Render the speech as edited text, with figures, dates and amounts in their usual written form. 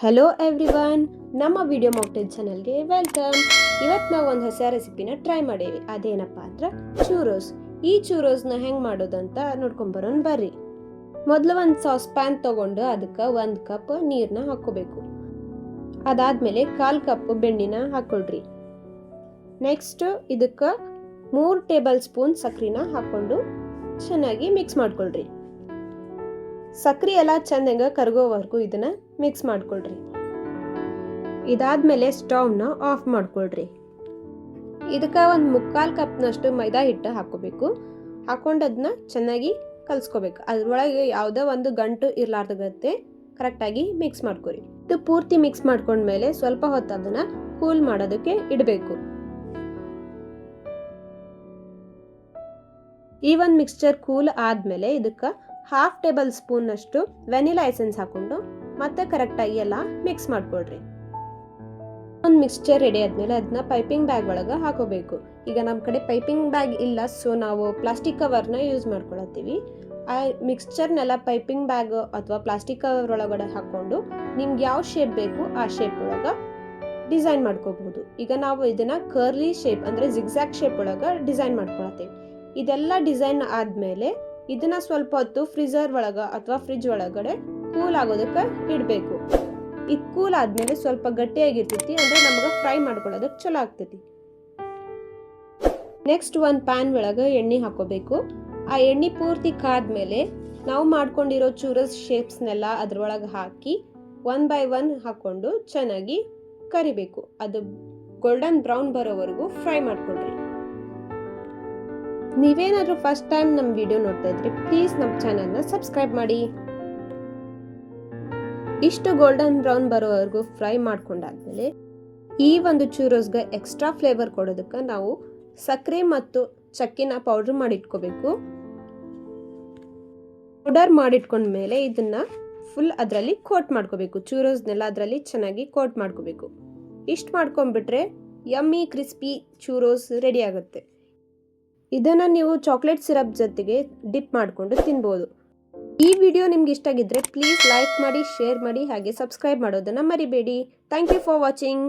Hello everyone, ನಮ್ಮ video mocktail ಚಾನಲ್ಗೆ welcome. ಇವತ್ತು ನಾವು ಒಂದು ಹೊಸ ರೆಸಿಪಿನ ಟ್ರೈ ಮಾಡೇವಿ. ಅದೇನಪ್ಪ ಅಂದ್ರೆ ಚೂರೋಸ್. ಈ ಚೂರೋಸ್ನ ಹೆಂಗೆ ಮಾಡೋದಂತ ನೋಡ್ಕೊಂಬರೋಣ ಬರ್ರಿ. ಮೊದಲು ಒಂದು ಸಾಸ್ ಪ್ಯಾನ್ ತೊಗೊಂಡು ಅದಕ್ಕೆ 1 ಕಪ್ ನೀರನ್ನ ಹಾಕ್ಕೋಬೇಕು. ಅದಾದಮೇಲೆ 1/4 ಕಪ್ ಬೆಣ್ಣೆನ ಹಾಕ್ಕೊಳ್ರಿ. ನೆಕ್ಸ್ಟ್ ಇದಕ್ಕೆ 3 ಟೇಬಲ್ ಸ್ಪೂನ್ ಸಕ್ಕರೆನ ಹಾಕ್ಕೊಂಡು ಚೆನ್ನಾಗಿ ಮಿಕ್ಸ್ ಮಾಡ್ಕೊಳ್ರಿ. ಸಕ್ಕರೆ ಎಲ್ಲ ಚಂದಂಗ ಕರಗೋವರೆಗೂ ಇದನ್ನ ಮಿಕ್ಸ್ ಮಾಡ್ಕೊಳ್ರಿ. ಇದಾದ್ಮೇಲೆ ಸ್ಟವ್ನ ಆಫ್ ಮಾಡ್ಕೊಳ್ರಿ. ಇದಕ್ಕೆ ಒಂದು 3/4 ಕಪ್ನಷ್ಟು ಮೈದಾ ಹಿಟ್ಟು ಹಾಕೋಬೇಕು. ಹಾಕೊಂಡು ಅದನ್ನ ಚೆನ್ನಾಗಿ ಕಲ್ಸ್ಕೋಬೇಕು. ಅದ್ರೊಳಗೆ ಯಾವುದೋ ಒಂದು ಗಂಟು ಇರ್ಲಾರ್ದಾಗತ್ತೆ ಕರೆಕ್ಟಾಗಿ ಮಿಕ್ಸ್ ಮಾಡ್ಕೊರಿ. ಇದು ಪೂರ್ತಿ ಮಿಕ್ಸ್ ಮಾಡ್ಕೊಂಡ್ಮೇಲೆ ಸ್ವಲ್ಪ ಹೊತ್ತು ಅದನ್ನ ಕೂಲ್ ಮಾಡೋದಕ್ಕೆ ಇಡಬೇಕು. ಈ ಒಂದು ಮಿಕ್ಸ್ಚರ್ ಕೂಲ್ ಆದ್ಮೇಲೆ ಇದಕ್ಕೆ 1/2 ಟೇಬಲ್ ಸ್ಪೂನ್ ಅಷ್ಟು ವೆನಿಲಾ ಎಸೆನ್ಸ್ ಹಾಕೊಂಡು ಮತ್ತೆ ಕರೆಕ್ಟಾಗಿ ಎಲ್ಲ ಮಿಕ್ಸ್ ಮಾಡ್ಕೊಳ್ರಿ. ಒಂದು ಮಿಕ್ಸ್ಚರ್ ರೆಡಿ ಆದ್ಮೇಲೆ ಅದನ್ನ ಪೈಪಿಂಗ್ ಬ್ಯಾಗ್ ಒಳಗೆ ಹಾಕೋಬೇಕು. ಈಗ ನಮ್ಮ ಕಡೆ ಪೈಪಿಂಗ್ ಬ್ಯಾಗ್ ಇಲ್ಲ, ಸೊ ನಾವು ಪ್ಲಾಸ್ಟಿಕ್ ಕವರ್ನ ಯೂಸ್ ಮಾಡ್ಕೊಳತ್ತೀವಿ. ಆ ಮಿಕ್ಸ್ಚರ್ನೆಲ್ಲ ಪೈಪಿಂಗ್ ಬ್ಯಾಗ್ ಅಥವಾ ಪ್ಲಾಸ್ಟಿಕ್ ಕವರ್ ಒಳಗಡೆ ಹಾಕೊಂಡು ನಿಮ್ಗೆ ಯಾವ ಶೇಪ್ ಬೇಕು ಆ ಶೇಪ್ ಒಳಗೆ ಡಿಸೈನ್ ಮಾಡ್ಕೋಬಹುದು. ಈಗ ನಾವು ಇದನ್ನ ಕರ್ಲಿ ಶೇಪ್ ಅಂದ್ರೆ ಜಿಗ್ಜಾಗ್ ಶೇಪ್ ಒಳಗೆ ಡಿಸೈನ್ ಮಾಡ್ಕೊಳತ್ತೀವಿ. ಇದೆಲ್ಲ ಡಿಸೈನ್ ಆದ್ಮೇಲೆ ಇದನ್ನ ಸ್ವಲ್ಪ ಹೊತ್ತು ಫ್ರೀಜರ್ ಒಳಗ ಅಥವಾ ಫ್ರಿಜ್ ಒಳಗಡೆ ಕೂಲ್ ಆಗೋದಕ್ಕೆ ಇಡಬೇಕು. ಇದು ಕೂಲ್ ಆದ್ಮೇಲೆ ಸ್ವಲ್ಪ ಗಟ್ಟಿಯಾಗಿರ್ತೈತಿ, ಅಂದ್ರೆ ನಮಗೆ ಫ್ರೈ ಮಾಡ್ಕೊಳ್ಳೋದಕ್ಕೆ ಚಲೋ ಆಗ್ತೈತಿ. ನೆಕ್ಸ್ಟ್ ಒಂದು ಪ್ಯಾನ್ ಒಳಗೆ ಎಣ್ಣೆ ಹಾಕೋಬೇಕು. ಆ ಎಣ್ಣೆ ಪೂರ್ತಿ ಕಾದ್ಮೇಲೆ ನಾವು ಮಾಡ್ಕೊಂಡಿರೋ ಚೂರಸ್ ಶೇಪ್ಸ್ನೆಲ್ಲ ಅದ್ರೊಳಗೆ ಹಾಕಿ 1 by 1 ಹಾಕೊಂಡು ಚೆನ್ನಾಗಿ ಕರಿಬೇಕು. ಅದು ಗೋಲ್ಡನ್ ಬ್ರೌನ್ ಬರೋವರೆಗೂ ಫ್ರೈ ಮಾಡ್ಕೊಳ್ರಿ. ನೀವೇನಾದ್ರೂ ಫಸ್ಟ್ ಟೈಮ್ ನಮ್ಮ ವಿಡಿಯೋ ನೋಡ್ತಾ ಇದ್ರಿ ಪ್ಲೀಸ್ ನಮ್ಮ ಚಾನಲ್ನ ಸಬ್ಸ್ಕ್ರೈಬ್ ಮಾಡಿ. ಇಷ್ಟು ಗೋಲ್ಡನ್ ಬ್ರೌನ್ ಬರೋವರೆಗೂ ಫ್ರೈ ಮಾಡ್ಕೊಂಡಾದ್ಮೇಲೆ ಈ ಒಂದು ಚೂರೋಸ್ಗೆ ಎಕ್ಸ್ಟ್ರಾ ಫ್ಲೇವರ್ ಕೊಡೋದಕ್ಕೆ ನಾವು ಸಕ್ಕರೆ ಮತ್ತು ಚಕ್ಕಿನ ಪೌಡರ್ ಮಾಡಿಟ್ಕೋಬೇಕು. ಪೌಡರ್ ಮಾಡಿಟ್ಕೊಂಡ್ಮೇಲೆ ಇದನ್ನ ಫುಲ್ ಅದರಲ್ಲಿ ಕೋಟ್ ಮಾಡ್ಕೋಬೇಕು. ಚೂರೋಸ್ನೆಲ್ಲ ಅದರಲ್ಲಿ ಚೆನ್ನಾಗಿ ಕೋಟ್ ಮಾಡ್ಕೋಬೇಕು. ಇಷ್ಟು ಮಾಡ್ಕೊಂಡ್ಬಿಟ್ರೆ ಯಮ್ಮಿ ಕ್ರಿಸ್ಪಿ ಚೂರೋಸ್ ರೆಡಿ ಆಗುತ್ತೆ. ಇದನ್ನು ನೀವು ಚಾಕ್ಲೇಟ್ ಸಿರಪ್ ಜೊತೆಗೆ ಡಿಪ್ ಮಾಡಿಕೊಂಡು ತಿನ್ಬೋದು. ಈ ವಿಡಿಯೋ ನಿಮ್ಗೆ ಇಷ್ಟ ಆಗಿದ್ರೆ ಪ್ಲೀಸ್ ಲೈಕ್ ಮಾಡಿ, ಶೇರ್ ಮಾಡಿ, ಹಾಗೆ ಸಬ್ಸ್ಕ್ರೈಬ್ ಮಾಡೋದನ್ನು ಮರಿಬೇಡಿ. Thank you for watching.